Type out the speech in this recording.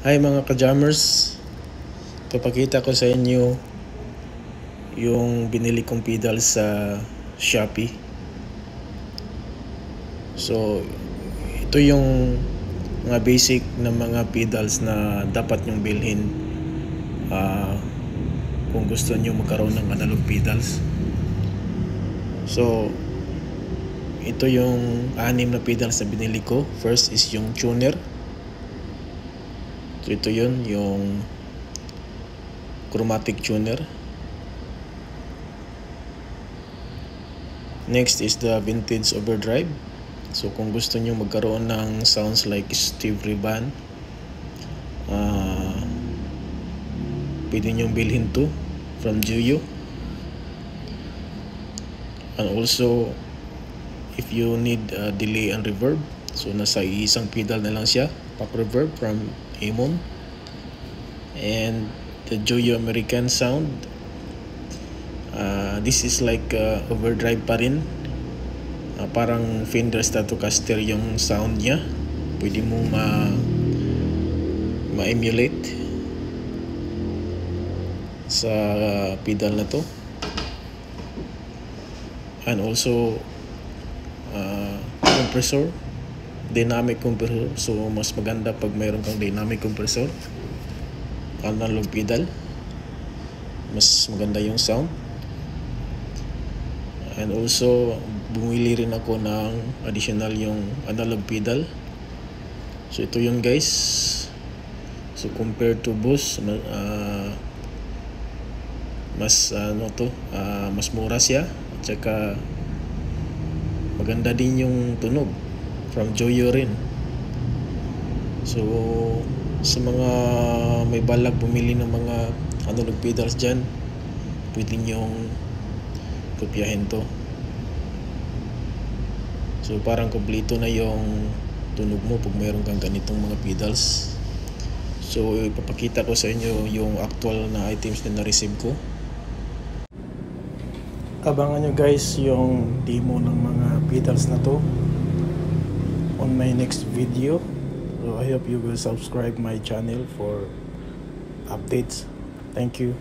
Hi mga ka-jammers, papakita ko sa inyo yung binili kong pedal sa Shopee. So ito yung mga basic na mga pedals na dapat nyong bilhin kung gusto nyo magkaroon ng analog pedals. So ito yung 6 na pedals na binili ko. First is yung tuner. So ito yun, yung chromatic tuner. Next is the vintage overdrive. So kung gusto nyo magkaroon ng sounds like Steve Ray Vaughan, pwede nyo bilhin to from Juyo. And also if you need delay and reverb, so nasa isang pedal na lang siya, pop reverb from Amon. And the Juyo American sound, this is like overdrive pa rin, parang Fender Stratocaster yung sound niya. Pwede mong ma-emulate sa pedal na to. And also compressor, dynamic compressor. So mas maganda pag mayroon kang dynamic compressor. Analog pedal, mas maganda yung sound. And also bumili rin ako ng additional yung analog pedal. So ito yun guys. So compared to Boss, mas mura siya, at saka maganda din yung tunog from Juyo rin. So sa mga may balak bumili ng mga analog pedals dyan, pwede nyong kopyahin to. So parang kompleto na yung tunog mo pag mayroon kang ganitong mga pedals. So ipapakita ko sa inyo yung actual na items na na-receive ko. Abangan nyo guys yung demo ng mga pedals na to on my next video. So I hope you will subscribe my channel for updates. Thank you.